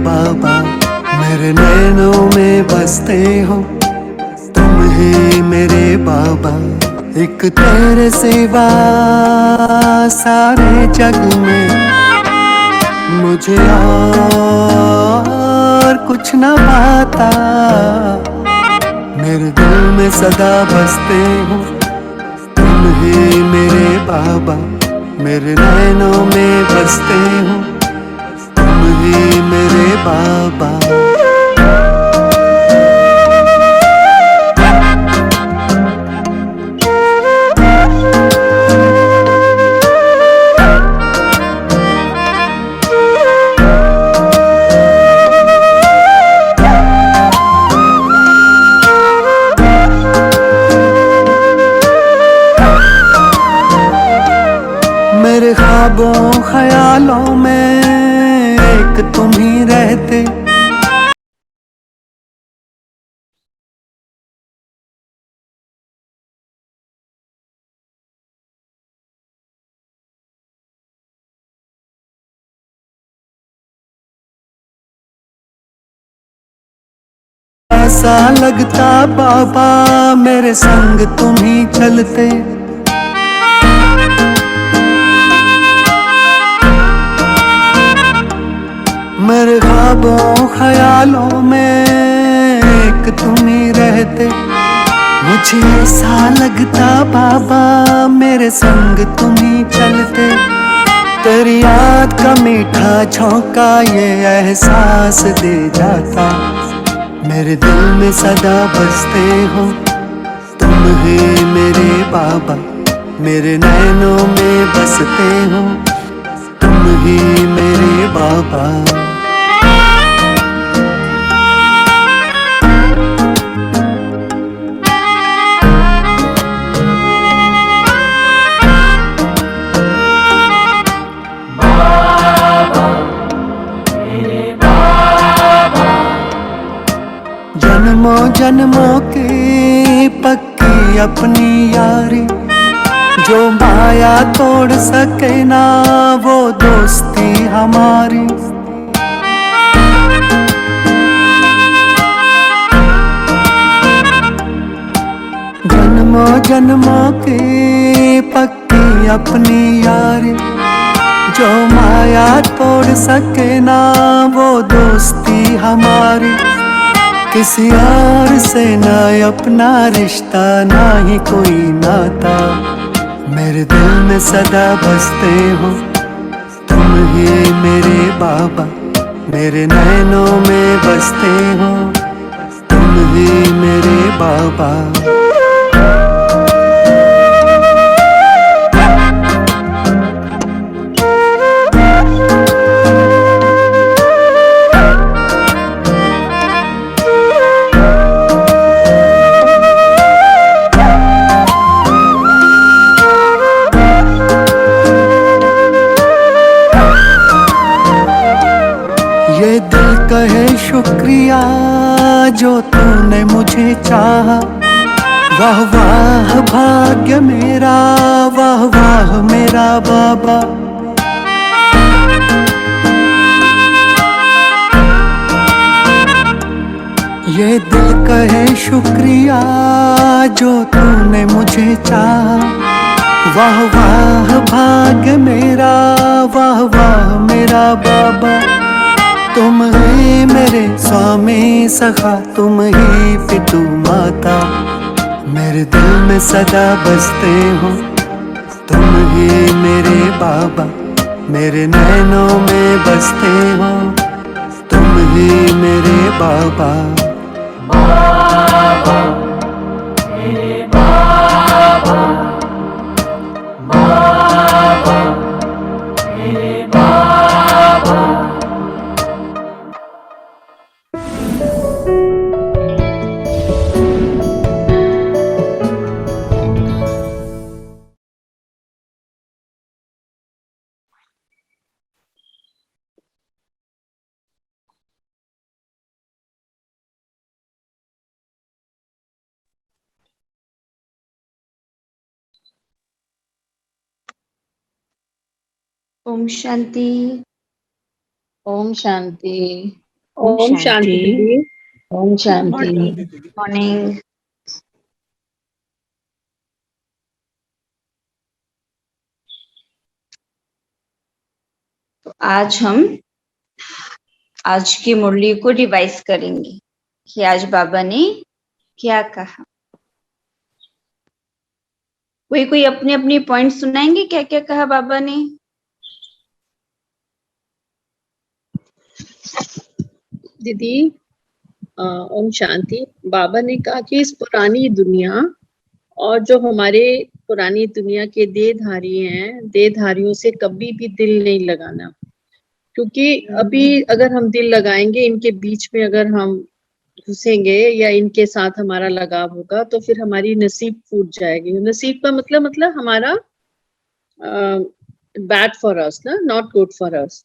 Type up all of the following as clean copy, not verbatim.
बाबा, मेरे नैनों में बसते हो तुम ही मेरे बाबा। एक तेरे सिवा सारे जग में मुझे और कुछ न पाता। मेरे दिल में सदा बसते हो तुम ही मेरे बाबा, मेरे नैनों में बसते हो तुम ही मेरे बाबा। मेरे ख्वाबों ख्यालों में एक तुम ही रहते। ऐसा लगता बाबा मेरे संग तुम ही चलते। मेरे ख्वाबों ख्यालों में एक तुम ही रहते। मुझे ऐसा लगता बाबा मेरे संग तुम ही चलते। तेरी याद का मीठा झोंका ये एहसास दे जाता। मेरे दिल में सदा बसते हो तुम ही मेरे बाबा, मेरे नैनों में बसते हो तुम ही मेरे बाबा। जन्मों जन्मों की पक्की अपनी यारी, जो माया तोड़ सके ना वो दोस्ती हमारी। जन्मों जन्मों की पक्की अपनी यारी, जो माया तोड़ सके ना वो दोस्ती हमारी। किसी और से ना अपना रिश्ता ना ही कोई नाता। मेरे दिल में सदा बसते हो तुम ही मेरे बाबा, मेरे नैनों में बसते हो तुम ही मेरे बाबा। ये दिल कहे शुक्रिया जो तूने मुझे चाहा। वाह वाह भाग्य मेरा, वाह वाह मेरा बाबा। ये दिल कहे शुक्रिया जो तूने मुझे चाहा। वाह वाह भाग्य मेरा, वाह वाह मेरा बाबा। तुम ही मेरे स्वामी सखा, तुम ही पितु माता। मेरे दिल में सदा बसते हो तुम ही मेरे बाबा, मेरे नैनों में बसते हो तुम ही मेरे बाबा। बाबा मेरे बाबा, बाबा मेरे बाबा। ओम शांति। ओम शांति। ओम शांति दीदी। ओम शांति। मॉर्निंग। तो आज हम आज की मुरली को रिवाइज करेंगे कि आज बाबा ने क्या कहा। कोई अपने अपने पॉइंट सुनाएंगे, क्या क्या कहा बाबा ने। दीदी ओम शांति। बाबा ने कहा कि इस पुरानी दुनिया और जो हमारे पुरानी दुनिया के देहधारी हैं, देहधारियों से कभी भी दिल नहीं लगाना, क्योंकि अभी अगर हम दिल लगाएंगे, इनके बीच में अगर हम घुसेंगे या इनके साथ हमारा लगाव होगा तो फिर हमारी नसीब फूट जाएगी। नसीब का मतलब हमारा बैड फॉर अस ना, नॉट गुड फॉर अस।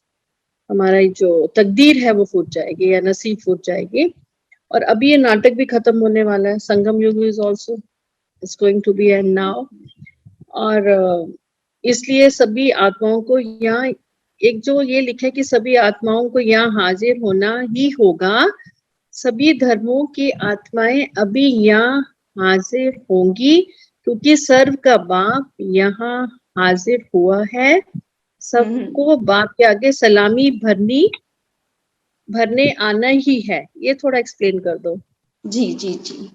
हमारा जो तकदीर है वो फूट जाएगी या नसीब फूट जाएगी। और अभी ये नाटक भी खत्म होने वाला है। Sangam Yug is also is going to be end now. और इसलिए सभी आत्माओं को यहाँ एक जो ये लिखा है कि सभी आत्माओं को यहाँ हाजिर होना ही होगा। सभी धर्मों की आत्माएं अभी यहाँ हाजिर होंगी, क्योंकि सर्व का बाप यहाँ हाजिर हुआ है। सबको बाप के आगे सलामी भरने आना ही है। ये थोड़ा एक्सप्लेन कर दो। जी जी जी।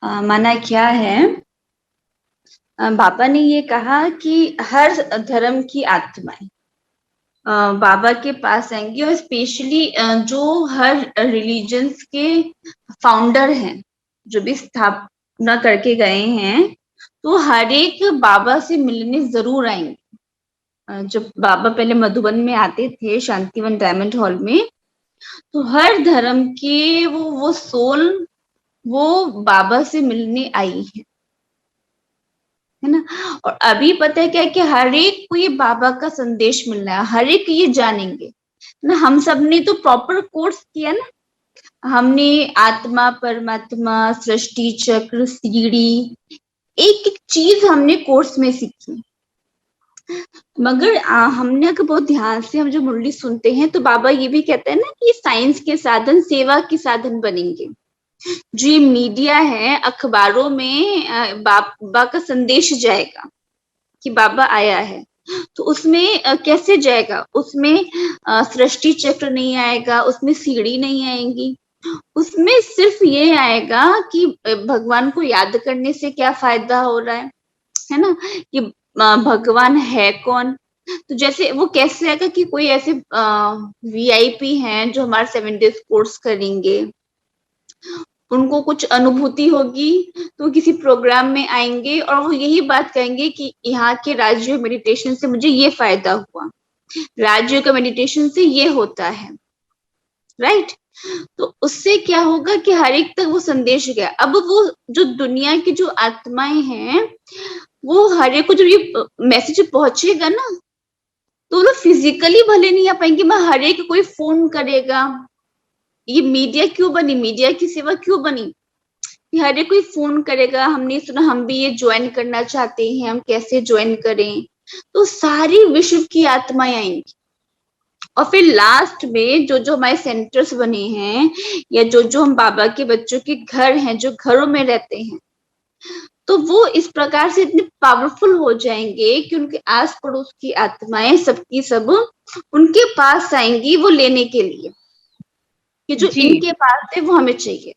माना क्या है, बाबा ने ये कहा कि हर धर्म की आत्माएं बाबा के पास आएंगी, और स्पेशली जो हर रिलीजन्स के फाउंडर हैं, जो भी स्थापना करके गए हैं, तो हर एक बाबा से मिलने जरूर आएंगे। जब बाबा पहले मधुबन में आते थे, शांतिवन डायमंड हॉल में, तो हर धर्म के वो सोल वो बाबा से मिलने आई है ना। और अभी पता है क्या कि हर एक को ये बाबा का संदेश मिल रहा है, हर एक ये जानेंगे ना। हम सब ने तो प्रॉपर कोर्स किया ना, हमने आत्मा, परमात्मा, सृष्टि चक्र, सीढ़ी, एक एक चीज हमने कोर्स में सीखी। मगर हमने अगर बहुत ध्यान से हम जो मुरली सुनते हैं तो बाबा ये भी कहते हैं ना कि साइंस के साधन सेवा के साधन बनेंगे। जो ये मीडिया है, अखबारों में बाबा का संदेश जाएगा कि बाबा आया है, तो उसमें कैसे जाएगा? उसमें सृष्टि चक्र नहीं आएगा, उसमें सीढ़ी नहीं आएंगी, उसमें सिर्फ ये आएगा कि भगवान को याद करने से क्या फायदा हो रहा है ना, कि भगवान है कौन। तो जैसे वो कैसे आएगा कि कोई ऐसे वीआईपी हैं जो हमारे 7 डेज कोर्स करेंगे, उनको कुछ अनुभूति होगी तो किसी प्रोग्राम में आएंगे और वो यही बात कहेंगे कि यहाँ के राजयोग मेडिटेशन से मुझे ये फायदा हुआ, राजयोग का मेडिटेशन से ये होता है, राइट। तो उससे क्या होगा कि हर एक तक वो संदेश गया। अब वो जो दुनिया की जो आत्माएं हैं, वो हर एक को जब ये मैसेज पहुंचेगा ना, तो वो फिजिकली भले नहीं आ पाएंगे, मैं हर एक कोई फोन करेगा। ये मीडिया क्यों बनी, मीडिया की सेवा क्यों बनी? हर एक कोई फोन करेगा, हमने सुना हम भी ये ज्वाइन करना चाहते हैं, हम कैसे ज्वाइन करें? तो सारी विश्व की आत्माएं आएंगी। और फिर लास्ट में जो जो हमारे सेंटर्स बने हैं, या जो जो हम बाबा के बच्चों के घर हैं, जो घरों में रहते हैं, तो वो इस प्रकार से इतने पावरफुल हो जाएंगे कि उनके आस पड़ोस की आत्माएं सबकी सब उनके पास आएंगी वो लेने के लिए कि जो इनके पास है वो हमें चाहिए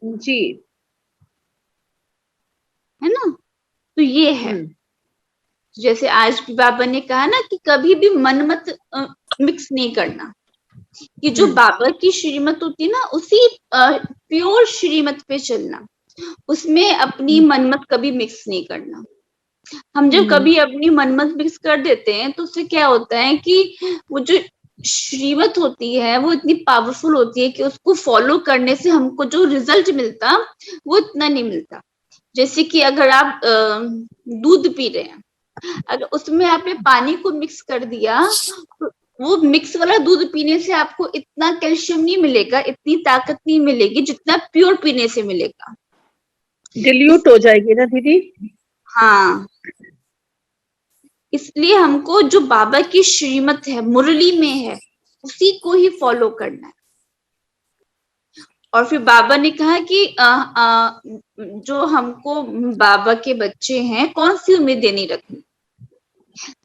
जी, है ना। तो ये है, जैसे आज भी बाबा ने कहा ना कि कभी भी मन मत मिक्स नहीं करना, कि जो बाबा की श्रीमत होती है ना, उसी प्योर श्रीमत पे चलना, उसमें अपनी मनमत कभी मिक्स नहीं करना। हम जब कभी अपनी मनमत मिक्स कर देते हैं तो उससे क्या होता है कि वो जो श्रीमत होती है वो इतनी पावरफुल होती है कि उसको फॉलो करने से हमको जो रिजल्ट मिलता वो इतना नहीं मिलता। जैसे कि अगर आप दूध पी रहे हैं, अगर उसमें आपने पानी को मिक्स कर दिया तो वो मिक्स वाला दूध पीने से आपको इतना कैल्शियम नहीं मिलेगा, इतनी ताकत नहीं मिलेगी जितना प्योर पीने से मिलेगा। डिल्यूट हो जाएगी ना दीदी। हाँ, इसलिए हमको जो बाबा की श्रीमत है, मुरली में है, उसी को ही फॉलो करना है। और फिर बाबा ने कहा कि जो हमको बाबा के बच्चे हैं कौन सी उम्मीदें नहीं रखनी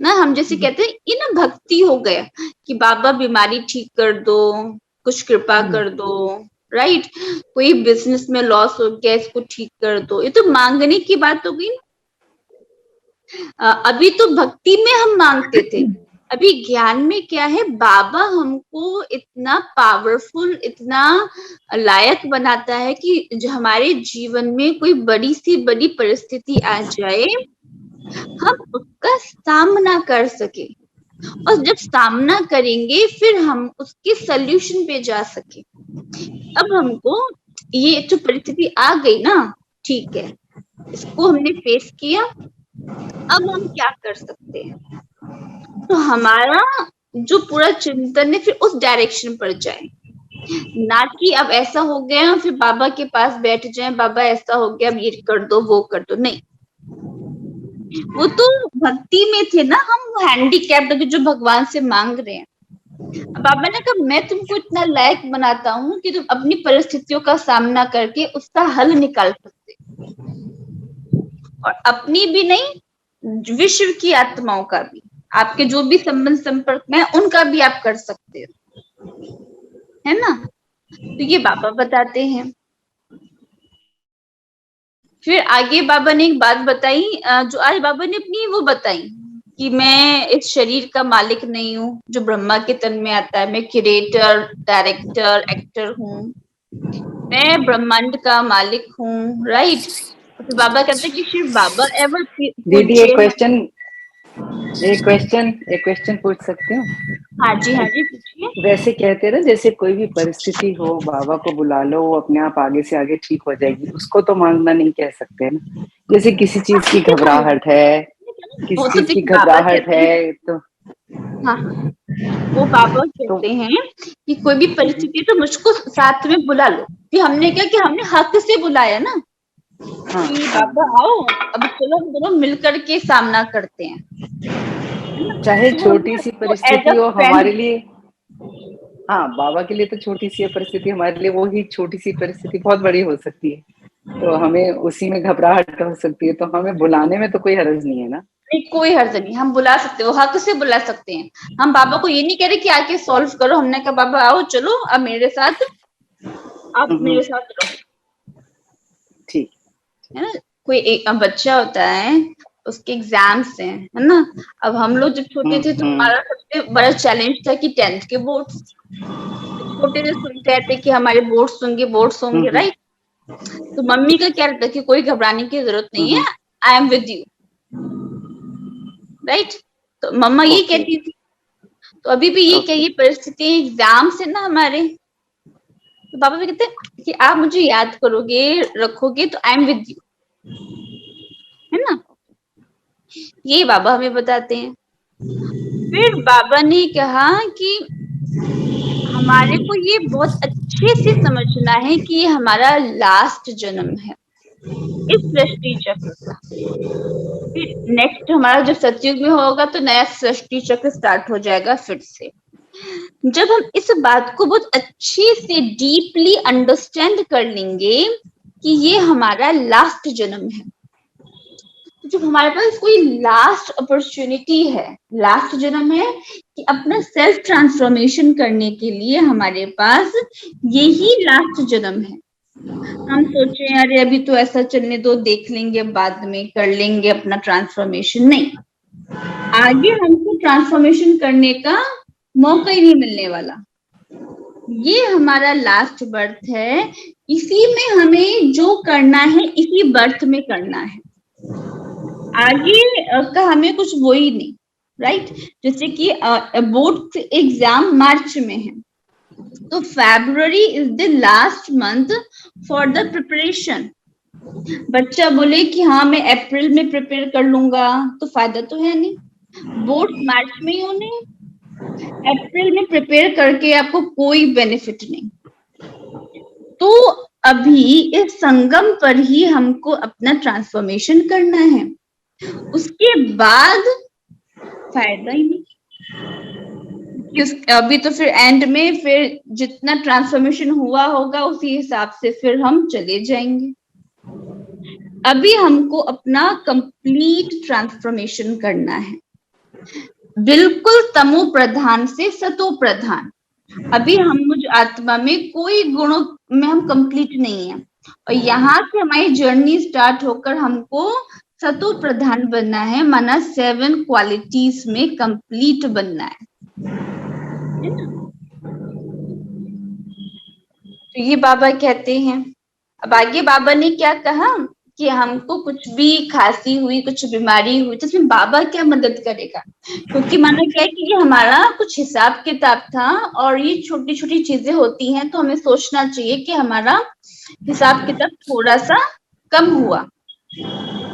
ना। हम जैसे कहते हैं ये ना भक्ति हो गया कि बाबा बीमारी ठीक कर दो, कुछ कृपा कर दो, राइट। कोई बिजनेस में लॉस हो गया, इसको ठीक कर दो, ये तो मांगने की बात हो गई। अभी तो भक्ति में हम मांगते थे, अभी ज्ञान में क्या है, बाबा हमको इतना पावरफुल, इतना लायक बनाता है कि जो हमारे जीवन में कोई बड़ी सी बड़ी परिस्थिति आ जाए, हम उसका सामना कर सके, और जब सामना करेंगे फिर हम उसके सल्यूशन पे जा सके। अब हमको ये जो परिस्थिति आ गई ना, ठीक है, इसको हमने फेस किया, अब हम क्या कर सकते हैं, तो हमारा जो पूरा चिंतन है फिर उस डायरेक्शन पर जाए, ना कि अब ऐसा हो गया फिर बाबा के पास बैठ जाए, बाबा ऐसा हो गया अब ये कर दो वो कर दो, नहीं। वो तो भक्ति में थे ना, हम हैंडीकैप्ड जो भगवान से मांग रहे हैं। बाबा ने कहा मैं तुमको इतना लायक बनाता हूँ कि तुम अपनी परिस्थितियों का सामना करके उसका हल निकाल सकते, और अपनी भी नहीं, विश्व की आत्माओं का भी, आपके जो भी संबंध संपर्क में उनका भी आप कर सकते हो, है ना। तो ये बाबा बताते हैं। फिर आगे बाबा ने एक बात बताई, जो आज बाबा ने अपनी वो बताई कि मैं इस शरीर का मालिक नहीं हूँ जो ब्रह्मा के तन में आता है, मैं क्रिएटर, डायरेक्टर, एक्टर हूँ, मैं ब्रह्मांड का मालिक हूँ, राइट। तो बाबा कहते हैं कि शिव बाबा एवर दीदी एक क्वेश्चन पूछ सकते हो? हाँ जी पूछिए। वैसे कहते हैं ना, जैसे कोई भी परिस्थिति हो बाबा को बुला लो, वो अपने आप आगे से आगे ठीक हो जाएगी, उसको तो मांगना नहीं कह सकते ना। जैसे किसी चीज की घबराहट है, किसी चीज की घबराहट है तो हाँ, वो बाबा कहते हैं कि कोई भी परिस्थिति तो मुझको साथ में बुला लो, कि हमने क्या कि हमने हक से बुलाया ना, हाँ, कि बाबा आओ अब चलो हम दोनों मिलकर के सामना करते हैं, चाहे तो छोटी सी परिस्थिति हो हमारे लिए। हाँ, बाबा के लिए तो छोटी सी परिस्थिति, हमारे लिए वो ही छोटी सी परिस्थिति बहुत बड़ी हो सकती है, तो हमें उसी में घबराहट हो सकती है, तो हमें बुलाने में तो कोई हर्ज नहीं है ना। नहीं, कोई हर्ज नहीं, हम बुला सकते, वो हक से बुला सकते हैं। हम बाबा को ये नहीं कह रहे कि आके सॉल्व करो, हमने कहा बाबा आओ चलो अब मेरे साथ, आप मेरे साथ रहो, ठीक है ना। कोई एक बच्चा होता है, उसके एग्जाम्स हैं, है ना। अब हम लोग जब छोटे थे तो हमारा सबसे बड़ा चैलेंज था कि 10th के बोर्ड्स, छोटे से सुनते रहते कि हमारे बोर्ड्स होंगे, राइट। तो मम्मी का क्या रहता कि कोई घबराने की जरूरत नहीं है, I am with you, right. तो मम्मा ये कहती थी, तो अभी भी ये कहिए परिस्थिति एग्जाम से ना हमारे, तो पापा भी कहते हैं कि आप मुझे याद करोगे, रखोगे तो आई एम विद यू, है ना। ये बाबा हमें बताते हैं। फिर बाबा ने कहा कि हमारे को ये बहुत अच्छे से समझना है कि ये हमारा लास्ट जन्म है इस सृष्टि चक्र का। फिर नेक्स्ट हमारा जब सतयुग में होगा तो नया सृष्टि चक्र स्टार्ट हो जाएगा फिर से। जब हम इस बात को बहुत अच्छे से डीपली अंडरस्टैंड कर लेंगे कि ये हमारा लास्ट जन्म है, जब हमारे पास कोई लास्ट अपॉर्चुनिटी है, लास्ट जन्म है कि अपना सेल्फ ट्रांसफॉर्मेशन करने के लिए हमारे पास यही लास्ट जन्म है। हम सोचे अरे अभी तो ऐसा चलने दो, देख लेंगे बाद में, कर लेंगे अपना ट्रांसफॉर्मेशन, नहीं, आगे हमको ट्रांसफॉर्मेशन करने का मौका ही नहीं मिलने वाला। ये हमारा लास्ट बर्थ है, इसी में हमें जो करना है इसी बर्थ में करना है, आगे का हमें कुछ वो ही नहीं, राइट। जैसे कि बोर्ड एग्जाम मार्च में है, तो February is the last month for the preparation. बच्चा बोले कि हाँ मैं अप्रैल में प्रिपेयर कर लूंगा, तो फायदा तो है नहीं। बोर्ड मार्च में ही होने, अप्रैल में प्रिपेयर करके आपको कोई बेनिफिट नहीं। तो अभी इस संगम पर ही हमको अपना ट्रांसफॉर्मेशन करना है, उसके बाद फायदा ही नहीं। अभी तो फिर एंड में फिर जितना ट्रांसफॉर्मेशन हुआ होगा उसी हिसाब से फिर हम चले जाएंगे। अभी हमको अपना कंप्लीट ट्रांसफॉर्मेशन करना है, बिल्कुल तमो प्रधान से सतो प्रधान। अभी हम मुझ आत्मा में कोई गुणों में हम कंप्लीट नहीं है, और यहाँ से हमारी जर्नी स्टार्ट होकर हमको सतो प्रधान बनना है, माना 7 क्वालिटीज में कंप्लीट बनना है ना? तो ये बाबा कहते हैं। अब आगे बाबा ने क्या कहा कि हमको कुछ भी खांसी हुई, कुछ बीमारी हुई, तो इसमें बाबा क्या मदद करेगा? क्योंकि माना क्या है कि ये हमारा कुछ हिसाब किताब था और ये छोटी छोटी चीजें होती हैं, तो हमें सोचना चाहिए कि हमारा हिसाब किताब थोड़ा सा कम हुआ।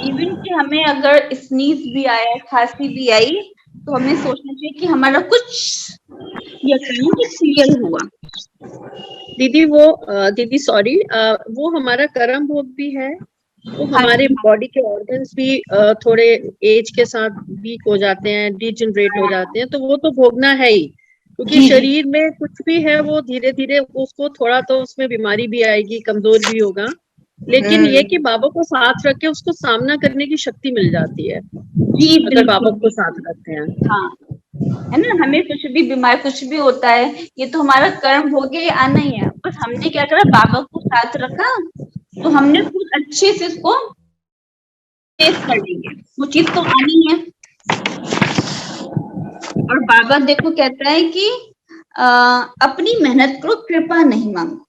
इवन कि हमें अगर स्नीज भी आया, खांसी भी आई, तो हमें सोचना चाहिए कि हमारा कुछ क्लियर हुआ। दीदी सॉरी, वो हमारा कर्म भोग भी है, वो हमारे बॉडी के ऑर्गन्स भी थोड़े एज के साथ वीक हो जाते हैं, डिजनरेट हो जाते हैं, तो वो तो भोगना है ही, क्योंकि शरीर में कुछ भी है वो धीरे धीरे उसको थोड़ा तो उसमें बीमारी भी आएगी, कमजोर भी होगा, लेकिन ये कि बाबा को साथ रख के उसको सामना करने की शक्ति मिल जाती है अगर बाबा को साथ रखते हैं। हाँ, है ना? हमें कुछ भी बीमार कुछ भी होता है, ये तो हमारा कर्म भोग है, आना ही है। बस हमने क्या करा, बाबा को साथ रखा, तो हमने खुद अच्छे से इसको फेस कर लेंगे, वो चीज तो आनी है। और बाबा देखो कहता है कि अपनी मेहनत करो, कृपा नहीं मांगो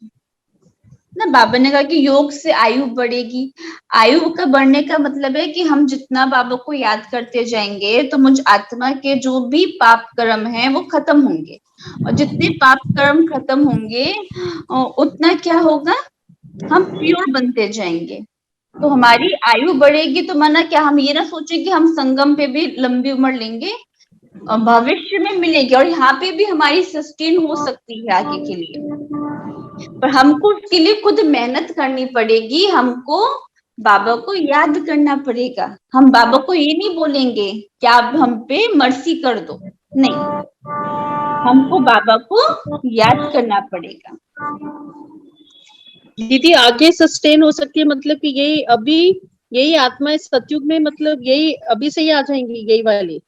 ना। बाबा ने कहा कि योग से आयु बढ़ेगी। आयु का बढ़ने का मतलब है कि हम जितना बाबा को याद करते जाएंगे तो मुझ आत्मा के जो भी पाप कर्म हैं वो खत्म होंगे, और जितने पाप कर्म खत्म होंगे उतना क्या होगा, हम प्योर बनते जाएंगे, तो हमारी आयु बढ़ेगी। तो माना क्या, हम ये ना सोचे कि हम संगम पे भी लंबी उम्र लेंगे और भविष्य में मिलेगी, और यहाँ पे भी हमारी सस्टेन हो सकती है आगे के लिए, पर हमको उसके लिए खुद मेहनत करनी पड़ेगी। हमको बाबा को याद करना पड़ेगा। हम बाबा को ये नहीं बोलेंगे कि आप हम पे मर्सी कर दो, नहीं, हमको बाबा को याद करना पड़ेगा। दीदी आगे सस्टेन हो सकती है, मतलब कि यही अभी यही आत्मा इस सतयुग में, मतलब यही अभी से ही आ जाएंगी यही वाली?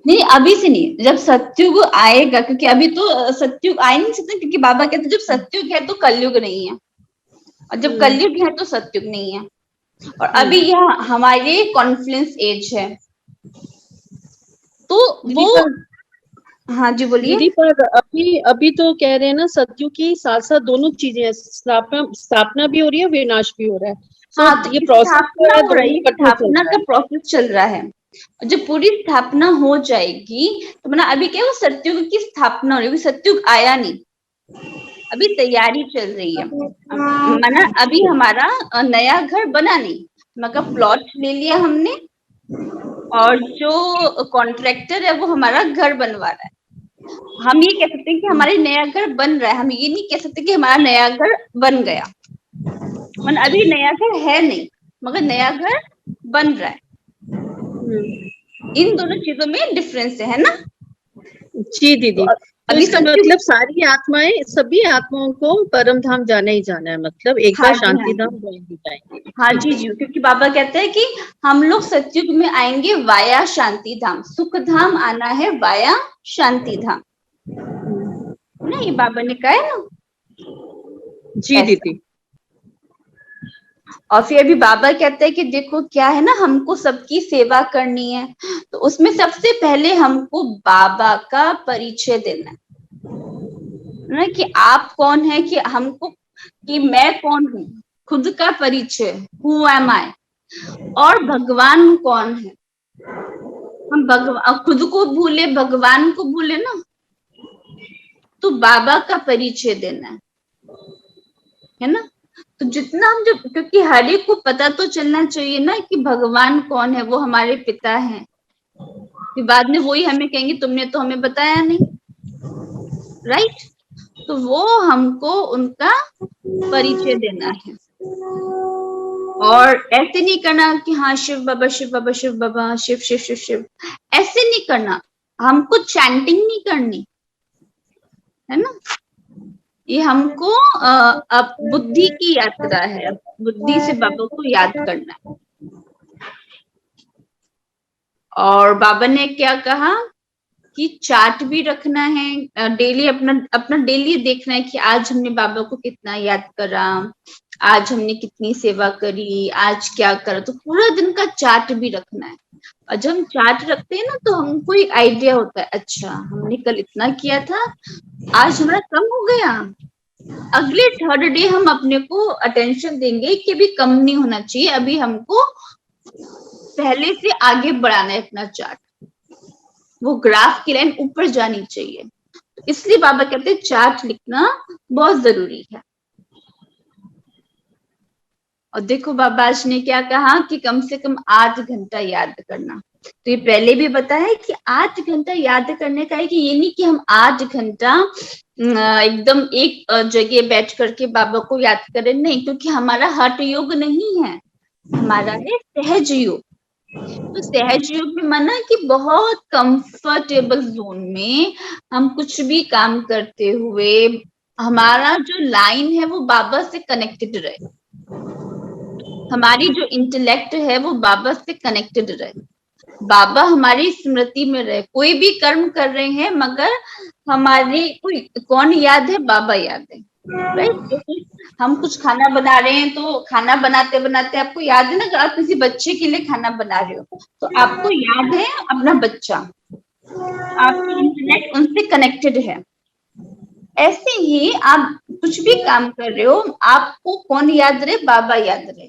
नहीं, अभी से नहीं, जब सतयुग आएगा, क्योंकि अभी तो सतयुग आ नहीं सकते, क्योंकि बाबा कहते हैं जब सतयुग है तो कलयुग नहीं है, और जब कलयुग है तो सतयुग नहीं है। और अभी यह हमारे कॉन्फ्लुएंस एज है, तो वो हाँ जी बोलिए। दीदी पर अभी तो कह रहे हैं ना, सतयुग की साथ साथ दोनों चीजें हैं, स्थापना भी हो रही है, विनाश भी हो रहा है। हाँ, तो ये प्रोसेस स्थापना का प्रोसेस चल रहा है। जब पूरी स्थापना हो जाएगी तो माना अभी क्या, वो सतयुग की स्थापना हो रही है, सतयुग आया नहीं, अभी तैयारी चल रही है। माना अभी हमारा नया घर बना नहीं, मगर प्लॉट ले लिया हमने, और जो कॉन्ट्रैक्टर है वो हमारा घर बनवा रहा है। हम ये कह सकते हैं कि हमारे नया घर बन रहा है, हम ये नहीं कह सकते कि हमारा नया घर बन गया। माना अभी नया घर है नहीं, मगर नया घर बन रहा है। इन दोनों चीजों में डिफरेंस है ना? जी दीदी, तो इसका मतलब सारी आत्माएं, सभी आत्माओं को परम धाम जाना ही जाना है, मतलब एक बार शांति धाम जाएंगे। हाँ जी जी, क्योंकि बाबा कहते हैं कि हम लोग सतयुग में आएंगे वाया शांति धाम, सुख धाम आना है वाया शांति धाम, ना? ये बाबा ने कहा है ना। जी दीदी। और फिर अभी बाबा कहते हैं कि देखो क्या है ना, हमको सबकी सेवा करनी है, तो उसमें सबसे पहले हमको बाबा का परिचय देना है ना, कि आप कौन है, कि हमको, कि मैं कौन हूँ, खुद का परिचय, हु एम आई, और भगवान कौन है। हम भगवान खुद को भूले, भगवान को भूले ना, तो बाबा का परिचय देना है ना। तो जितना हम, जब, क्योंकि हर एक को पता तो चलना चाहिए ना कि भगवान कौन है, वो हमारे पिता हैं, फिर बाद में वही हमें कहेंगे तुमने तो हमें बताया नहीं, राइट? तो वो हमको उनका परिचय देना है, और ऐसे नहीं करना कि हाँ शिव बाबा शिव बाबा शिव बाबा शिव शिव शिव शिव, ऐसे नहीं करना। हमको चैंटिंग नहीं करनी, है ना। ये हमको अब बुद्धि की यात्रा है, बुद्धि से बाबा को याद करना है। और बाबा ने क्या कहा कि चार्ट भी रखना है, डेली अपना अपना डेली देखना है कि आज हमने बाबा को कितना याद करा, आज हमने कितनी सेवा करी, आज क्या करा, तो पूरा दिन का चार्ट भी रखना है। और जब हम चार्ट रखते हैं ना तो हमको एक आइडिया होता है, अच्छा हमने कल इतना किया था, आज हमारा कम हो गया। अगले थर्ड डे हम अपने को अटेंशन देंगे कि अभी कम नहीं होना चाहिए, अभी हमको पहले से आगे बढ़ाना है अपना चार्ट, वो ग्राफ की लाइन ऊपर जानी चाहिए। तो इसलिए बाबा कहते हैं चार्ट लिखना बहुत जरूरी है। और देखो बाबा आज ने क्या कहा कि कम से कम 8 घंटा याद करना। तो ये पहले भी बताया है कि 8 घंटा याद करने का है, कि ये नहीं कि हम 8 घंटा एकदम एक जगह बैठ करके बाबा को याद करें, नहीं, क्योंकि हमारा हठ योग नहीं है, हमारा है सहज योग। तो सहज योग में माना कि बहुत कंफर्टेबल जोन में हम कुछ भी काम करते हुए हमारा जो लाइन है वो बाबा से कनेक्टेड रहे, हमारी जो इंटेलेक्ट है वो बाबा से कनेक्टेड रहे, बाबा हमारी स्मृति में रहे। कोई भी कर्म कर रहे हैं मगर हमारी कोई कौन याद है, बाबा याद है, राइट। हम कुछ खाना बना रहे हैं तो खाना बनाते बनाते आपको याद है ना, कि आप किसी बच्चे के लिए खाना बना रहे हो तो आपको याद है अपना बच्चा, आपकी इंटेलेक्ट उनसे कनेक्टेड है। ऐसे ही आप कुछ भी काम कर रहे हो, आपको कौन याद रहे, बाबा याद रहे,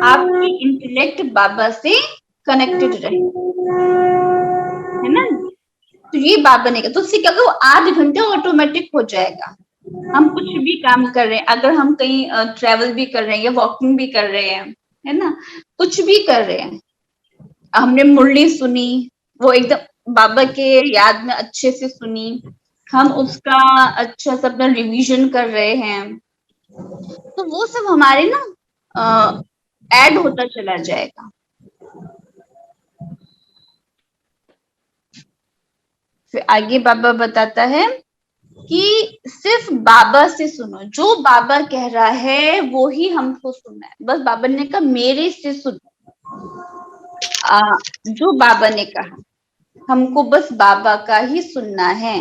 आपकी इंटेलेक्ट बाबा से कनेक्टेड रहे, है ना। तो ये बाबा ने कहा, तो उससे क्या होगा, 8 घंटे ऑटोमेटिक हो जाएगा। हम कुछ भी काम कर रहे हैं, अगर हम कहीं ट्रेवल भी कर रहे हैं या वॉकिंग भी कर रहे हैं, है ना, कुछ भी कर रहे हैं, हमने मुरली सुनी, वो एकदम बाबा के याद में अच्छे से सुनी, हम उसका अच्छा सा अपना रिवीजन कर रहे हैं, तो वो सब हमारे ना ऐड होता चला जाएगा। फिर आगे बाबा बताता है कि सिर्फ बाबा से सुनो, जो बाबा कह रहा है वो ही हमको सुनना है। बस बाबा ने कहा मेरे से सुनो, जो बाबा ने कहा हमको बस बाबा का ही सुनना है।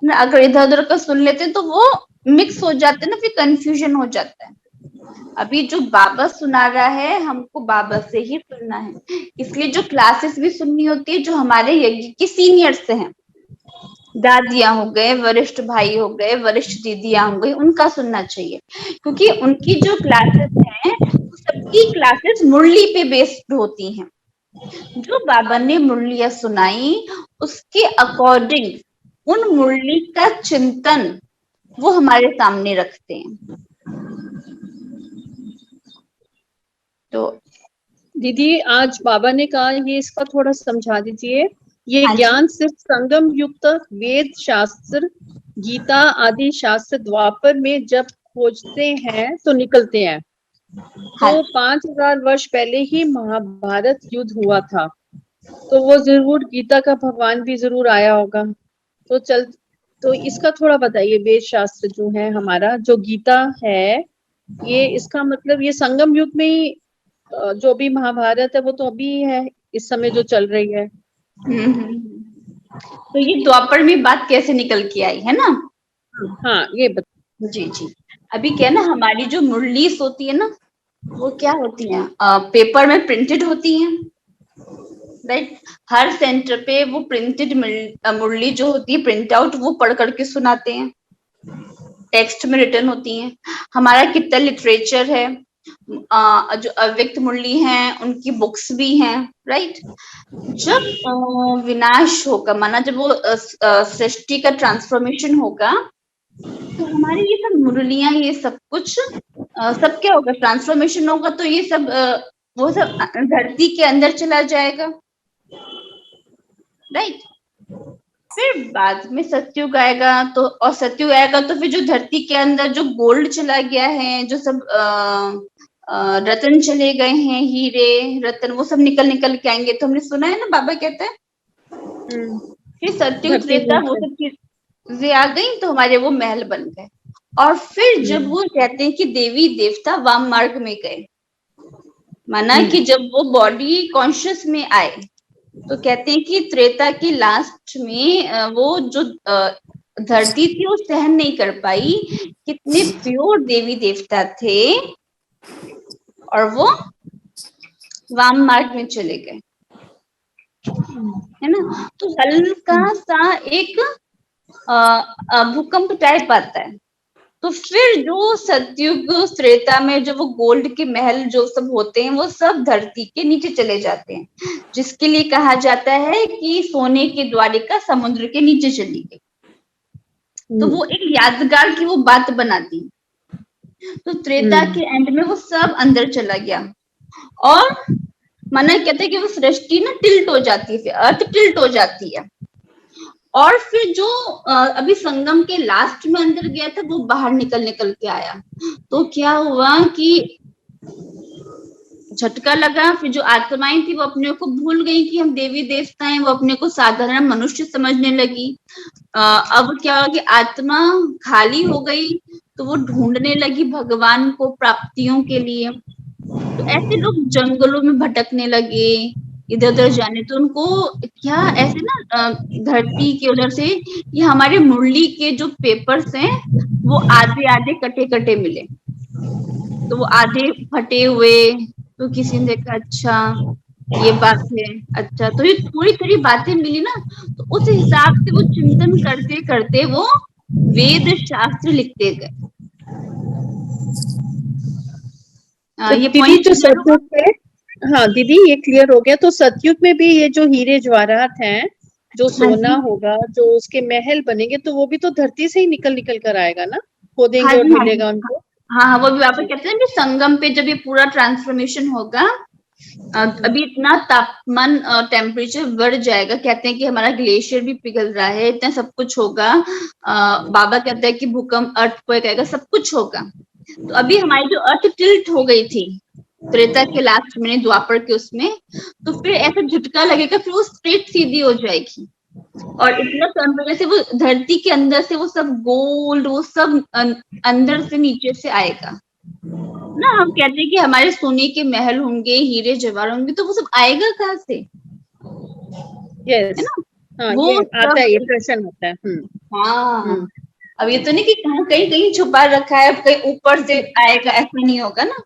अगर इधर उधर का सुन लेते तो वो मिक्स हो जाते ना, फिर कंफ्यूजन हो जाता है। अभी जो बाबा सुना रहा है हमको बाबा से ही सुनना है, इसलिए जो क्लासेस भी सुननी होती है जो हमारे यज्ञ के सीनियर्स हैं, दादियां हो गए, वरिष्ठ भाई हो गए, वरिष्ठ दीदियां हो गई, उनका सुनना चाहिए, क्योंकि उनकी जो क्लासेस हैं सबकी क्लासेस मुरली पे बेस्ड होती हैं। जो बाबा ने मुरलियां सुनाई उसके अकॉर्डिंग उन मुरली का चिंतन वो हमारे सामने रखते हैं। तो दीदी आज बाबा ने कहा, ये इसका थोड़ा समझा दीजिए। ये हाँ जी। ज्ञान सिर्फ संगम युक्त वेद शास्त्र, गीता आदि शास्त्र द्वापर में जब खोजते हैं तो निकलते हैं। हाँ। तो 5000 वर्ष पहले ही महाभारत युद्ध हुआ था, तो वो जरूर गीता का भगवान भी जरूर आया होगा। तो इसका थोड़ा बताइए, वेद शास्त्र जो है हमारा, जो गीता है, ये इसका मतलब ये संगम युग में ही जो भी महाभारत है वो तो अभी है, इस समय जो चल रही है। तो ये द्वापर में बात कैसे निकल के आई है ना। हाँ ये जी जी। अभी क्या ना, हमारी जो मुरलीस होती है ना वो क्या होती है, पेपर में प्रिंटेड होती हैं, राइट। हर सेंटर पे वो प्रिंटेड मुरली जो होती है प्रिंट आउट वो पढ़ करके सुनाते हैं, टेक्स्ट में रिटर्न होती हैं। हमारा कितना लिटरेचर है, जो अव्यक्त मुरली हैं उनकी बुक्स भी हैं, राइट। जब विनाश होगा, माना जब वो सृष्टि का ट्रांसफॉर्मेशन होगा तो हमारी ये सब मुरलियां, ये सब कुछ सब क्या होगा, ट्रांसफॉर्मेशन होगा, तो ये सब वो सब धरती के अंदर चला जाएगा, राइट। फिर बाद में सतयुग आएगा, तो और सतयुग आएगा तो फिर जो धरती के अंदर जो गोल्ड चला गया है, जो सब रतन चले गए हैं, हीरे रतन, वो सब निकल के आएंगे। तो हमने सुना है ना, बाबा कहते हैं फिर सतयुग त्रेता वो सब चीज, वे आ गई तो हमारे वो महल बन गए। और फिर जब वो कहते हैं कि देवी देवता वाम मार्ग में गए, माना कि जब वो बॉडी कॉन्शियस में आए, तो कहते हैं कि त्रेता के लास्ट में वो जो धरती थी वो सहन नहीं कर पाई, कितने प्योर देवी देवता थे, और वो वाम मार्ग में चले गए, है ना। तो हल्का सा एक भूकंप टाइप आता है। तो फिर जो सतयुग त्रेता में जो वो गोल्ड के महल जो सब होते हैं वो सब धरती के नीचे चले जाते हैं, जिसके लिए कहा जाता है कि सोने की द्वारिका समुद्र के नीचे चली गई। तो वो एक यादगार की वो बात बनाती। तो त्रेता के एंड में वो सब अंदर चला गया, और माना कहते हैं कि वो सृष्टि ना टिल्ट हो जाती है, फिर अर्थ टिल्ट हो जाती है। और फिर जो अभी संगम के लास्ट में अंदर गया था वो बाहर निकल के आया। तो क्या हुआ कि झटका लगा, फिर जो आत्माएं थी वो अपने को भूल गई कि हम देवी देवता हैं, वो अपने को साधारण मनुष्य समझने लगी। अब क्या हुआ कि आत्मा खाली हो गई, तो वो ढूंढने लगी भगवान को प्राप्तियों के लिए। तो ऐसे लोग जंगलों में भटकने लगे, इधर उधर जाने। तो उनको क्या ऐसे ना धरती के उधर से ये हमारे मुरली के जो पेपर्स हैं वो आधे आधे कटे कटे मिले, तो वो आधे फटे हुए। तो किसी ने देखा अच्छा ये बात है, अच्छा, तो ये थोड़ी थोड़ी बातें मिली ना, तो उस हिसाब से वो चिंतन करते करते वो वेद शास्त्र लिखते गए। ये दीदी पॉइंट जो सतयुग में, हाँ दीदी ये क्लियर हो गया। तो सतयुग में भी ये जो हीरे जवाहरात हैं, जो सोना होगा, जो उसके महल बनेंगे, तो वो भी तो धरती से ही निकल कर आएगा ना, खोदेंगे और मिलेगा उनको। हाँ, वो भी वापस कहते हैं कि संगम पे जब ये पूरा ट्रांसफॉर्मेशन होगा, अभी इतना तापमान टेम्परेचर बढ़ जाएगा, कहते हैं कि हमारा ग्लेशियर भी पिघल रहा है, इतना सब कुछ होगा। बाबा कहते हैं कि भूकंप, अर्थक्वेक आएगा, सब कुछ होगा। तो अभी हमारी जो अर्थ टिल्ट हो गई थी त्रेता के लास्ट में, द्वापर के उसमें, तो फिर ऐसा झटका लगेगा, फिर वो स्ट्रेट सीधी हो जाएगी, और इतना टेम्परेचर से वो धरती के अंदर से वो सब गोल्ड, वो सब अंदर से नीचे से आएगा ना। हम कहते हैं कि हमारे सोने के महल होंगे, हीरे जवाहर होंगे, तो वो सब आएगा कहाँ से, यस, है ना। हाँ, वो ये आता है, ये प्रश्न होता है। हाँ, अब ये तो नहीं कि कहीं कहीं छुपा रखा है, कहीं ऊपर से आएगा, ऐसा नहीं होगा ना।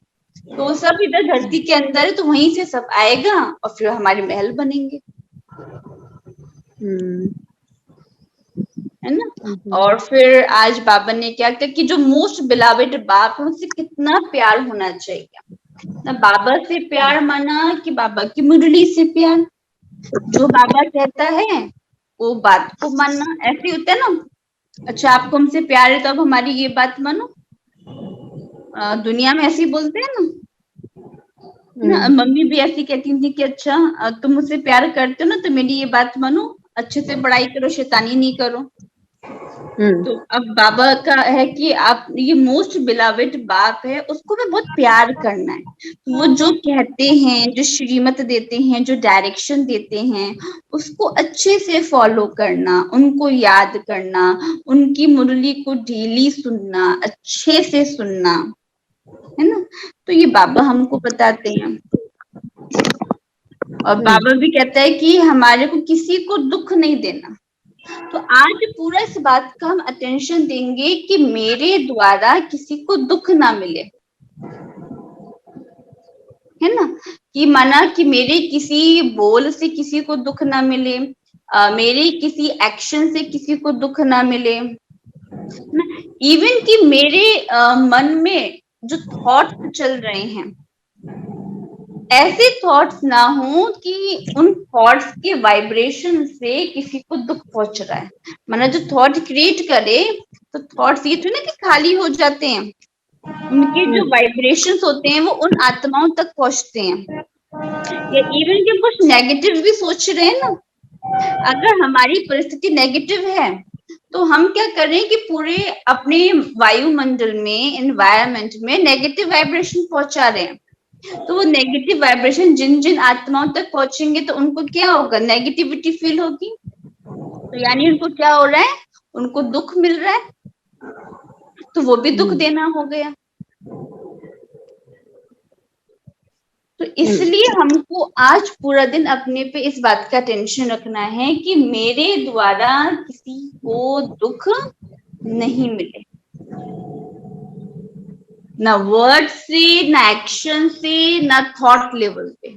तो सब इधर धरती के अंदर है, तो वहीं से सब आएगा और फिर हमारे महल बनेंगे, है ना। और फिर आज बाबा ने क्या किया कि जो मोस्ट बिलावेड बाप है उससे कितना प्यार होना चाहिए ना। बाबा से प्यार माना कि बाबा की मुरली से प्यार, जो बाबा कहता है वो बात को मानना, ऐसे होता है ना। अच्छा, आपको हमसे प्यार है तो अब हमारी ये बात मानो। दुनिया में ऐसे ही बोलते हैं ना। मम्मी भी ऐसी कहती थी कि अच्छा तुम मुझसे प्यार करते हो ना, तो मेरी ये बात मानो, अच्छे से पढ़ाई करो, शैतानी नहीं करो। तो अब बाबा का है कि आप ये मोस्ट बिलावेड बाप है, उसको भी बहुत प्यार करना है। वो जो कहते हैं, जो श्रीमत देते हैं, जो डायरेक्शन देते हैं, उसको अच्छे से फॉलो करना, उनको याद करना, उनकी मुरली को डेली सुनना, अच्छे से सुनना, है ना। तो ये बाबा हमको बताते हैं। और बाबा भी कहता है कि हमारे को किसी को दुख नहीं देना। तो आज पूरा इस बात का हम अटेंशन देंगे कि मेरे द्वारा किसी को दुख ना मिले, है ना। कि माना कि मेरे किसी बोल से किसी को दुख ना मिले, मेरे किसी एक्शन से किसी को दुख ना मिले, इवन कि मेरे मन में जो थॉट्स चल रहे हैं, ऐसे थॉट्स ना हो कि उन थॉट्स के वाइब्रेशन से किसी को दुख पहुंच रहा है। माना जो थॉट क्रिएट करे, तो थॉट्स ये तो ना कि खाली हो जाते हैं, उनके जो वाइब्रेशंस होते हैं वो उन आत्माओं तक पहुंचते हैं। या इवन कि कुछ नेगेटिव भी सोच रहे हैं ना, अगर हमारी परिस्थिति नेगेटिव है तो हम क्या करें कि पूरे अपने वायुमंडल में, एनवायरमेंट में नेगेटिव वाइब्रेशन पहुंचा रहे हैं। तो वो नेगेटिव वाइब्रेशन जिन जिन आत्माओं तक पहुंचेंगे तो उनको क्या होगा, नेगेटिविटी फील होगी। तो यानी उनको क्या हो रहा है, उनको दुख मिल रहा है तो वो भी दुख देना हो गया। तो इसलिए हमको आज पूरा दिन अपने पे इस बात का टेंशन रखना है कि मेरे द्वारा किसी को दुख नहीं मिले, ना वर्ड से, ना एक्शन से, ना थॉट लेवल पे।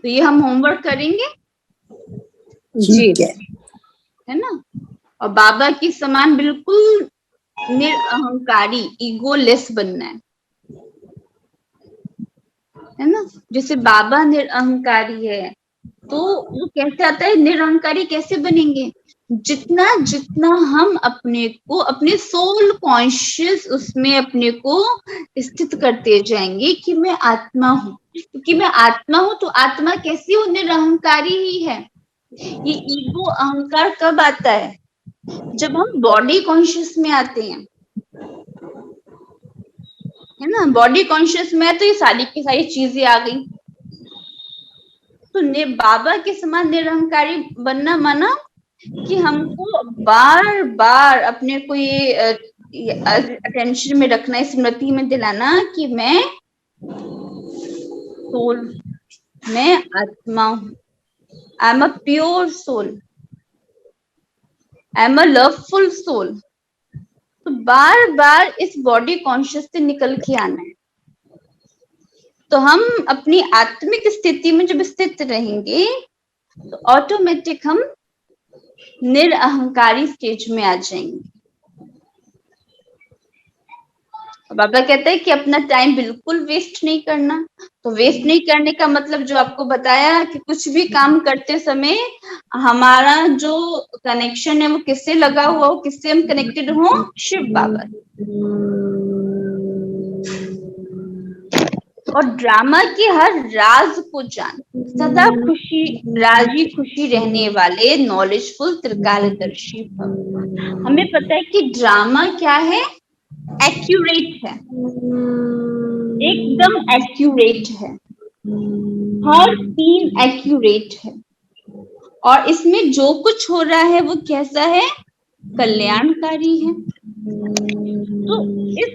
तो ये हम होमवर्क करेंगे, जी है ना। और बाबा की समान बिल्कुल निरअहंकारी, ईगोलेस बनना है ना। जैसे बाबा निरअहंकारी है तो वो कैसे आता है, निरअहंकारी कैसे बनेंगे, जितना जितना हम अपने को, अपने सोल कॉन्शियस उसमें अपने को स्थित करते जाएंगे कि मैं आत्मा हूँ, क्योंकि मैं आत्मा हूँ तो आत्मा कैसी हो, निरअहंकारी ही है। ये ईगो अहंकार कब आता है, जब हम बॉडी कॉन्शियस में आते हैं, है ना। बॉडी कॉन्शियस में है तो ये सारी की सारी चीजें आ गई। तो बाबा के समान निरअहंकारी बनना माना कि हमको बार बार अपने को ये अटेंशन में रखना, स्मृति में दिलाना कि मैं सोल, मैं आत्मा हूं, I am a pure soul, I am a loveful soul. तो बार बार इस बॉडी कॉन्शियस से निकल के आना है। तो हम अपनी आत्मिक स्थिति में जब स्थित रहेंगे तो ऑटोमेटिक हम निरअहंकारी स्टेज में आ जाएंगे। बाबा कहते हैं कि अपना टाइम बिल्कुल वेस्ट नहीं करना। तो वेस्ट नहीं करने का मतलब जो आपको बताया कि कुछ भी काम करते समय हमारा जो कनेक्शन है वो किससे लगा हुआ हो, किससे हम कनेक्टेड हो, शिव बाबा। और ड्रामा के हर राज को जान, सदा खुशी, राजी खुशी रहने वाले नॉलेजफुल त्रिकालदर्शी भव। हमें पता है कि ड्रामा क्या है, एक्यूरेट है, एकदम एक्यूरेट है, हर सीन एक्यूरेट है। और इसमें जो कुछ हो रहा है वो कैसा है, कल्याणकारी है। तो इस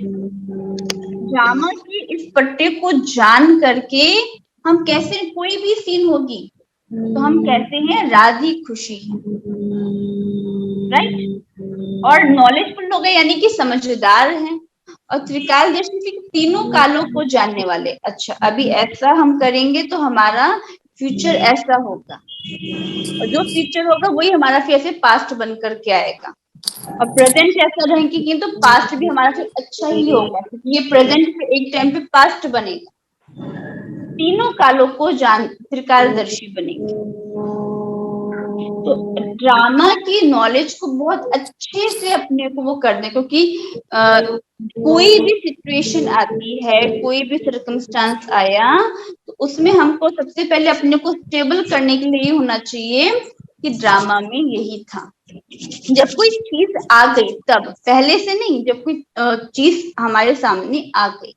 ड्रामा के इस पट्टे को जान करके हम कैसे, कोई भी सीन होगी तो हम कैसे हैं, राजी खुशी है, राइट। और नॉलेजफुल हो गए यानी कि समझदार हैं। और त्रिकालदर्शी के तीनों कालों को जानने वाले। अच्छा, अभी ऐसा हम करेंगे तो हमारा फ्यूचर ऐसा होगा, और जो फ्यूचर होगा वही हमारा फिर ऐसे पास्ट बन करके आएगा। और प्रेजेंट ऐसा रहेंगे तो पास्ट भी हमारा फिर अच्छा ही होगा, क्योंकि ये प्रेजेंट पे एक टाइम पे पास्ट बनेगा। तीनों कालों को जान त्रिकालदर्शी बनेंगे। तो ड्रामा की नॉलेज को बहुत अच्छे से अपने को वो करना, क्योंकि कोई भी सिचुएशन आती है, कोई भी सर्कमस्टांस आया तो उसमें हमको सबसे पहले अपने को स्टेबल करने के लिए होना चाहिए कि ड्रामा में यही था। जब कोई चीज आ गई तब, पहले से नहीं, जब कोई चीज हमारे सामने आ गई।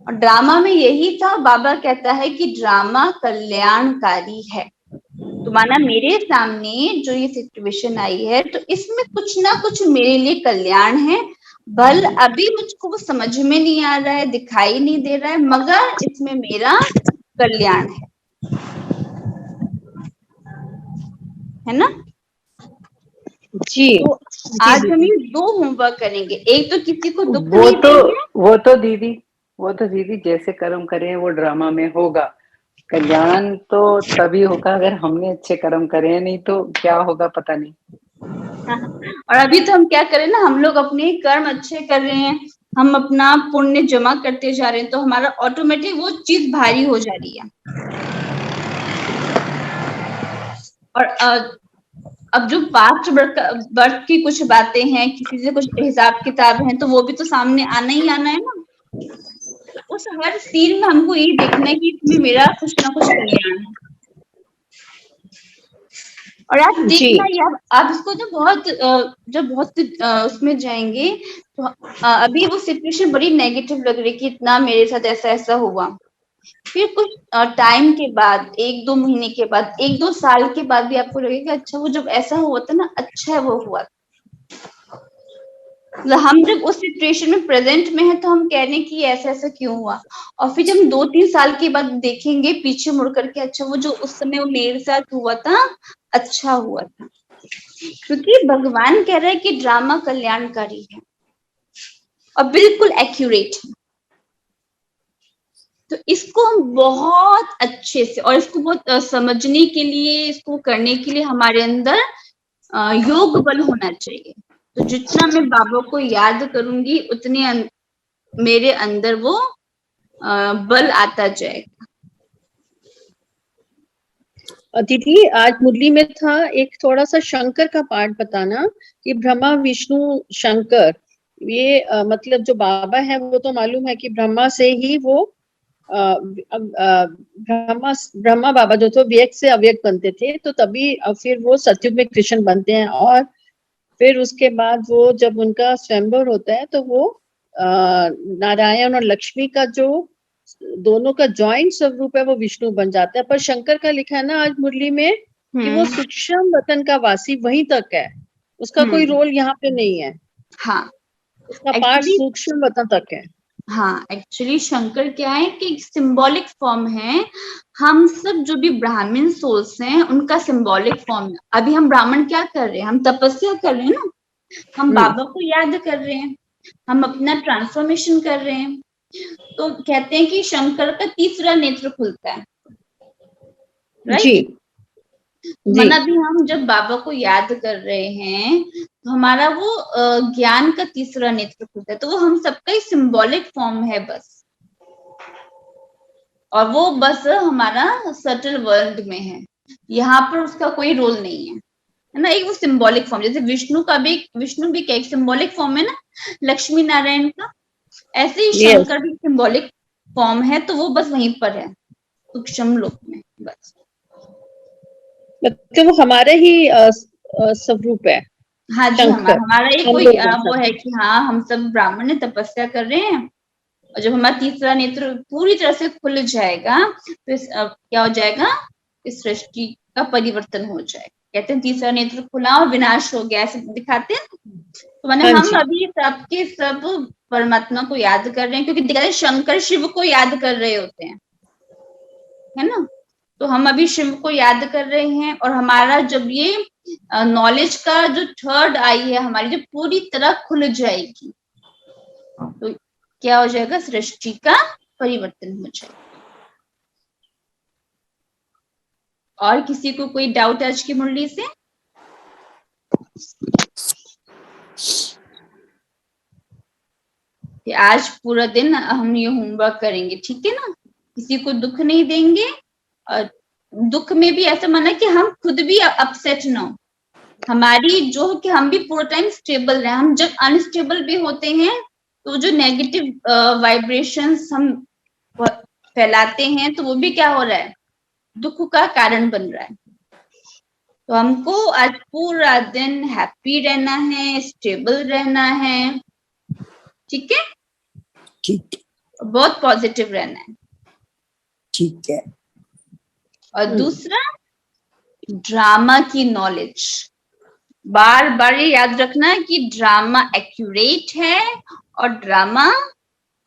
और ड्रामा में यही था। बाबा कहता है कि ड्रामा कल्याणकारी है। तो माना मेरे सामने जो ये सिचुएशन आई है तो इसमें कुछ ना कुछ मेरे लिए कल्याण है। भल अभी मुझको वो समझ में नहीं आ रहा है, दिखाई नहीं दे रहा है, मगर इसमें मेरा कल्याण है ना। जी। तो आज हम ये 2 होमवर्क करेंगे। एक तो किसी को दुख वो नहीं देंगे, वो तो दीदी जैसे कर्म करें वो ड्रामा में होगा। कल्याण तो तभी होगा अगर हमने अच्छे कर्म करे हैं, नहीं तो क्या होगा पता नहीं। और अभी तो हम क्या करें ना, हम लोग अपने कर्म अच्छे कर रहे हैं, हम अपना पुण्य जमा करते जा रहे हैं, तो हमारा ऑटोमेटिक वो चीज भारी हो जा रही है। और अब जो पास्ट बर्थ की कुछ बातें हैं, किसी से कुछ हिसाब किताब है, तो वो भी तो सामने आना ही आना है ना। उस हर सीन में हमको ये देखना है कि इसमें मेरा कुछ ना कुछ कल्याण है। और आप देखना ये आप इसको जब बहुत उसमें जाएंगे तो अभी वो सिचुएशन बड़ी नेगेटिव लग रही है कि इतना मेरे साथ ऐसा ऐसा हुआ, फिर कुछ टाइम के बाद, 1-2 महीने के बाद, 1-2 साल के बाद भी आपको लगेगा अच्छा वो जब ऐसा हुआ था ना, अच्छा है वो हुआ। मतलब हम जब उस सिचुएशन में प्रेजेंट में है तो हम कह रहे हैं कि ऐसा ऐसा क्यों हुआ, और फिर जब हम 2-3 साल के बाद देखेंगे पीछे मुड़ करके, अच्छा वो जो उस समय वो मेरे साथ हुआ था अच्छा हुआ था, क्योंकि भगवान कह रहा है कि ड्रामा कल्याणकारी है और बिल्कुल एक्यूरेट है। तो इसको हम बहुत अच्छे से, और इसको बहुत समझने के लिए, इसको करने के लिए हमारे अंदर योग बल होना चाहिए। तो जितना मैं बाबा को याद करूंगी उतने मेरे अंदर वो बल आता जाएगा। दीदी आज मुरली में था एक थोड़ा सा शंकर का पाठ बताना कि ब्रह्मा विष्णु शंकर, ये मतलब जो बाबा है वो तो मालूम है कि ब्रह्मा से ही वो ब्रह्मा बाबा जो तो व्यक्त से अव्यक्त बनते थे, तो तभी फिर वो सतयुग में कृष्ण बनते हैं, और फिर उसके बाद वो जब उनका स्वयंवर होता है तो वो नारायण और लक्ष्मी का जो दोनों का जॉइंट स्वरूप है वो विष्णु बन जाता है। पर शंकर का लिखा है ना आज मुरली में कि वो सूक्ष्म वतन का वासी वहीं तक है, उसका कोई रोल यहाँ पे नहीं है। हाँ, उसका पार्ट सूक्ष्म वतन तक है। हाँ, एक्चुअली शंकर क्या है कि सिंबॉलिक फॉर्म है। हम सब जो भी ब्राह्मण सोल्स हैं उनका सिंबॉलिक फॉर्म है। अभी हम ब्राह्मण क्या कर रहे हैं, हम तपस्या कर रहे हैं ना, हम बाबा को याद कर रहे हैं, हम अपना ट्रांसफॉर्मेशन कर रहे हैं। तो कहते हैं कि शंकर का तीसरा नेत्र खुलता है, राइट? मना भी हम जब बाबा को याद कर रहे हैं तो हमारा वो ज्ञान का तीसरा नेत्र खुलता है। तो वो हम सबका ही सिंबॉलिक फॉर्म है बस, और वो बस हमारा सटल वर्ल्ड में है, यहाँ पर उसका कोई रोल नहीं है ना। एक वो सिंबॉलिक फॉर्म, जैसे विष्णु का भी, विष्णु भी क्या एक सिंबॉलिक फॉर्म है ना, लक्ष्मी नारायण का, ऐसे ही शंकर भी सिंबॉलिक फॉर्म है। तो वो बस वहीं पर है सूक्ष्म लोक में बस। तो वो हमारे ही स्वरूप है। हाँ जी, हमारा एक कोई वो है कि हाँ हम सब ब्राह्मण है, तपस्या कर रहे हैं, और जब हमारा तीसरा नेत्र पूरी तरह से खुल जाएगा तो क्या हो जाएगा, इस सृष्टि का परिवर्तन हो जाएगा। कहते हैं तीसरा नेत्र खुला और विनाश हो गया, ऐसे दिखाते हैं। तो मैंने हम अभी सबके सब परमात्मा को याद कर रहे हैं, क्योंकि दिखाते शंकर शिव को याद कर रहे होते हैं, है ना। तो हम अभी शिव को याद कर रहे हैं, और हमारा जब ये नॉलेज का जो थर्ड आई है हमारी, जो पूरी तरह खुल जाएगी तो क्या हो जाएगा, सृष्टि का परिवर्तन हो जाएगा। और किसी को कोई डाउट आज की मुरली से? आज पूरा दिन हम ये होमवर्क करेंगे, ठीक है ना, किसी को दुख नहीं देंगे। और दुख में भी ऐसा माना कि हम खुद भी अपसेट ना हो, हमारी जो कि हम भी पूरा टाइम स्टेबल रहे। हम जब अनस्टेबल भी होते हैं तो जो नेगेटिव वाइब्रेशंस हम फैलाते हैं तो वो भी क्या हो रहा है, दुख का कारण बन रहा है। तो हमको आज पूरा दिन हैप्पी रहना है, स्टेबल रहना है, ठीक है, ठीक, बहुत पॉजिटिव रहना है, ठीक है। और दूसरा ड्रामा की नॉलेज, बार बार ये याद रखना है कि ड्रामा एक्यूरेट है और ड्रामा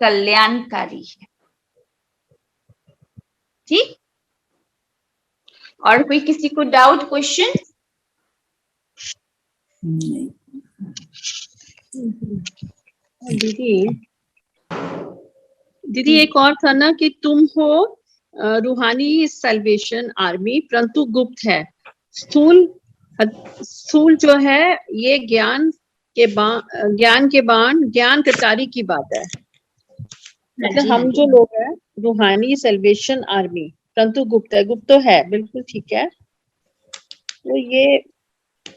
कल्याणकारी है, ठीक। और कोई किसी को डाउट, क्वेश्चन? दीदी एक और था ना कि तुम हो रूहानी सल्वेशन आर्मी, परंतु गुप्त है। स्थूल जो है ये ज्ञान के बाण, ज्ञान कटारी की बात है। मतलब हम जो लोग हैं रूहानी सल्वेशन आर्मी, परंतु गुप्त है, गुप्त तो है, बिल्कुल ठीक है। तो ये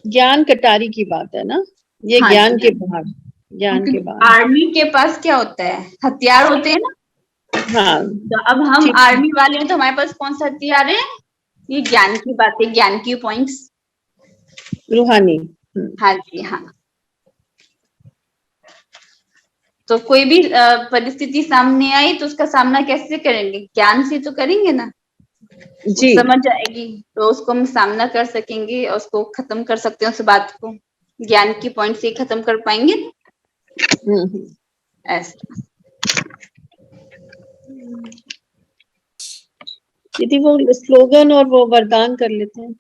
ज्ञान कटारी की बात है ना, ये ज्ञान के बाण, ज्ञान के बाण। आर्मी के पास क्या होता है, हथियार होते हैं ना। हाँ, तो अब हम आर्मी वाले हैं तो हमारे पास कौन सा हथियार है, ये ज्ञान की बातें, ज्ञान की पॉइंट्स, रूहानी। हाँ जी हाँ। तो कोई भी परिस्थिति सामने आई तो उसका सामना कैसे करेंगे? ज्ञान से तो करेंगे ना। जी। समझ आएगी तो उसको हम सामना कर सकेंगे और उसको खत्म कर सकते हैं, उस बात को ज्ञान की पॉइंट से खत्म कर पाएंगे। ऐसा दीदी वो स्लोगन और वो वरदान कर लेते हैं।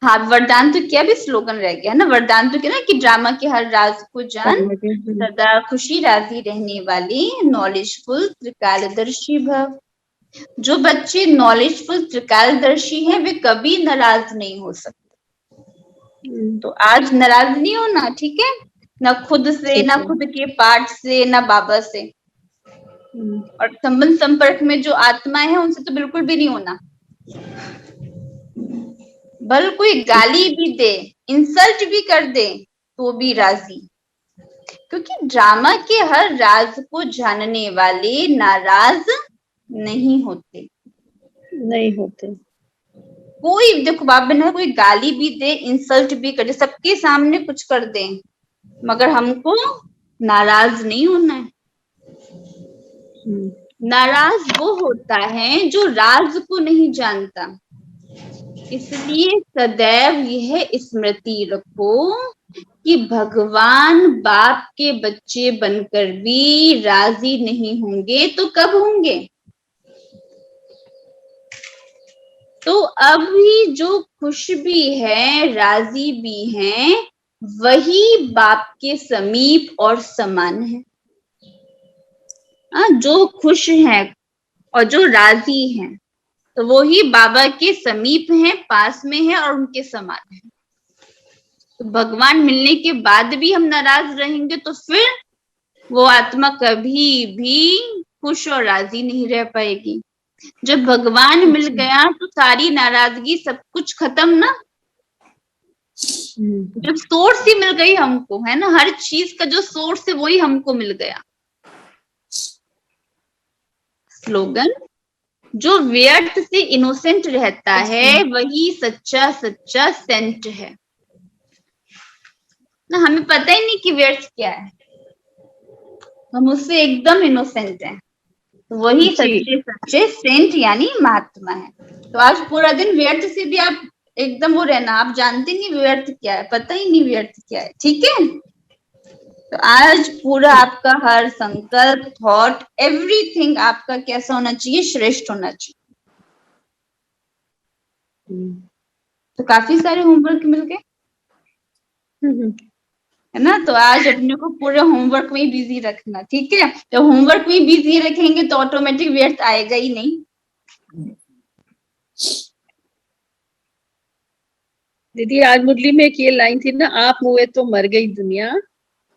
हाँ, वरदान तो क्या भी स्लोगन रह गया ना। वरदान तो क्या ना कि ड्रामा के हर राज को जान, सदा खुशी राजी रहने वाली, नॉलेजफुल त्रिकालदर्शी भव। जो बच्चे नॉलेजफुल त्रिकालदर्शी हैं वे कभी नाराज नहीं हो सकते। तो आज नाराज नहीं होना, ठीक है? ना खुद से, ना खुद के पाठ से, ना बाबा से। और संबंध संपर्क में जो आत्माएं हैं उनसे तो बिल्कुल भी नहीं होना। भले कोई गाली भी दे, इंसल्ट भी कर दे तो भी राजी, क्योंकि ड्रामा के हर राज को जानने वाले नाराज नहीं होते। नहीं होते। कोई देखो बाबा ने कोई गाली भी दे, इंसल्ट भी कर दे, सबके सामने कुछ कर दे, मगर हमको नाराज नहीं होना है। नाराज वो होता है जो राज को नहीं जानता। इसलिए सदैव यह स्मृति रखो कि भगवान बाप के बच्चे बनकर भी राजी नहीं होंगे तो कब होंगे? तो अभी जो खुश भी है, राजी भी हैं, वही बाप के समीप और समान है। जो खुश है और जो राजी हैं तो वो ही बाबा के समीप हैं, पास में है और उनके समान है। तो भगवान मिलने के बाद भी हम नाराज रहेंगे तो फिर वो आत्मा कभी भी खुश और राजी नहीं रह पाएगी। जब भगवान मिल गया तो सारी नाराजगी सब कुछ खत्म ना। जब सोर्स ही मिल गई हमको, है ना, हर चीज का जो सोर्स है वही हमको मिल गया। स्लोगन, जो व्यर्थ से इनोसेंट रहता है वही सच्चा सच्चा सेंट है ना। हमें पता ही नहीं कि व्यर्थ क्या है, हम उससे एकदम इनोसेंट हैं, तो वही सच्चे सच्चे सेंट यानी महात्मा है। तो आज पूरा दिन व्यर्थ से भी आप एकदम वो रहना, आप जानते नहीं व्यर्थ क्या है, पता ही नहीं व्यर्थ क्या है, ठीक है? तो आज पूरा आपका हर संकल्प, थॉट, एवरीथिंग आपका कैसा होना चाहिए? श्रेष्ठ होना चाहिए। तो काफी सारे होमवर्क मिल गए, है ना? तो आज अपने को पूरे होमवर्क में ही बिजी रखना, ठीक है? तो होमवर्क में बिजी रखेंगे तो ऑटोमेटिक व्यर्थ आएगा ही नहीं। दीदी आज मुरली में एक ये लाइन थी ना, आप हुए तो मर गई दुनिया।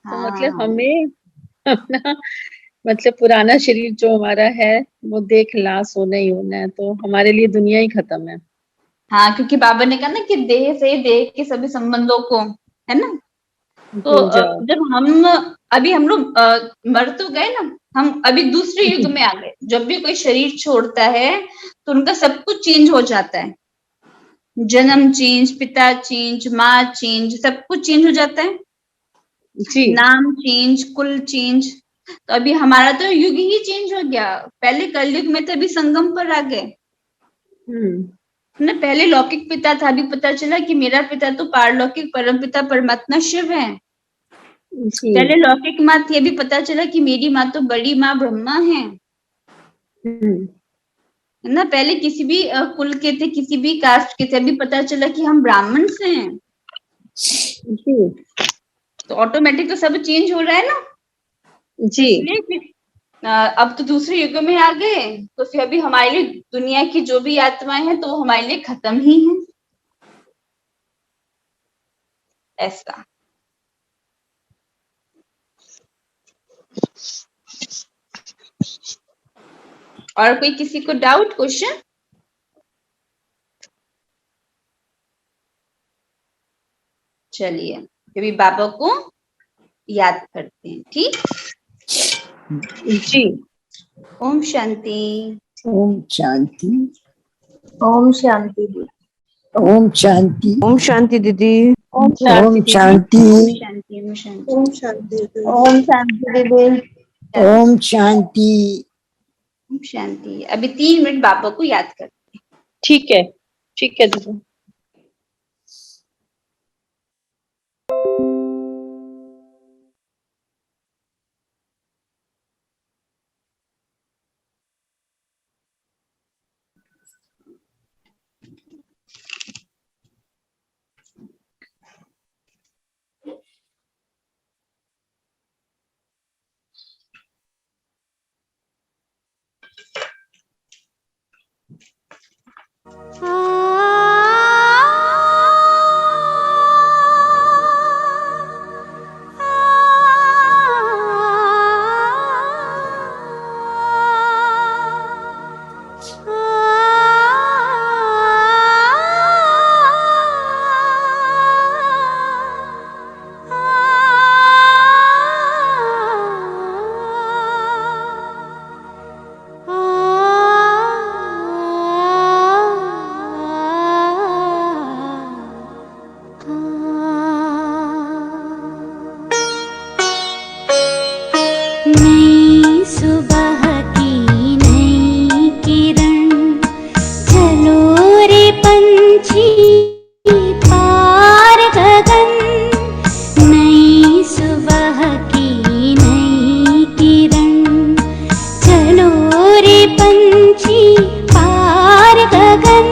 तो मतलब हमें अपना मतलब पुराना शरीर जो हमारा है वो देख लाश होना ही होना है, तो हमारे लिए दुनिया ही खत्म है। हाँ, क्योंकि बाबा ने कहा ना कि देह से देह के सभी संबंधों को, है ना? तो जब हम लोग मर तो गए ना, हम अभी दूसरे युग में आ गए। जब भी कोई शरीर छोड़ता है तो उनका सब कुछ चेंज हो जाता है। जन्म चेंज, पिता चेंज, माँ चेंज, सब कुछ चेंज हो जाता है जी। नाम चेंज, कुल चेंज। तो अभी हमारा तो युग ही चेंज हो गया। पहले कलयुग में तो अभी संगम पर आ गए ना। पहले लौकिक पिता था, अभी पता चला कि मेरा पिता तो पारलौकिक परम पिता परमात्मा शिव है। पहले लौकिक माँ थी, अभी पता चला कि मेरी माँ तो बड़ी माँ ब्रह्मा है ना। पहले किसी भी कुल के थे, किसी भी कास्ट के थे, अभी पता चला कि हम ब्राह्मण से हैं। तो ऑटोमेटिक तो सब चेंज हो रहा है ना जी। इसलिए अब तो दूसरे युग में आ गए, तो फिर अभी हमारे लिए दुनिया की जो भी आत्माएं हैं तो वो हमारे लिए खत्म ही है। ऐसा और कोई किसी को डाउट, क्वेश्चन? चलिए अभी बाबा को याद करते हैं, ठीक जी। ओम शांति। ओम शांति। ओम शांति दीदी। ओम शांति। ओम शांति दीदी। ओम शांति। शांति। ओम शांति। ओम शांति दीदी। ओम शांति। ओम शांति। अभी 3 मिनट बाबा को याद कर। ठीक है दीदी। नई सुबह की नई किरण, चलो रे पंछी पार गगन। नई सुबह की नई किरण, चलो रे पंछी पार गगन।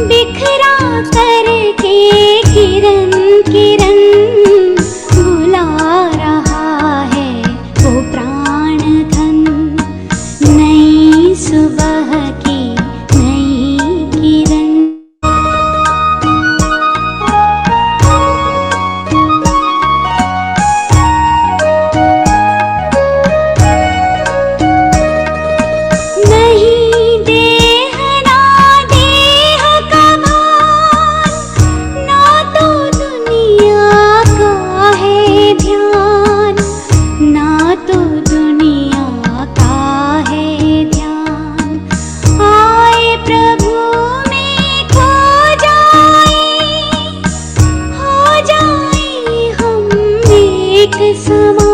बिखरा करके किरण किरण बुला रहा है वो प्राण धन। नई सुबह की नई किरण। नहीं देह ना देह का भान, ना तो दुनिया का है ध्यान, ना तो दुनिया का है ध्यान। आए प्रभु में खो जाए, हो जाए हम एक समान।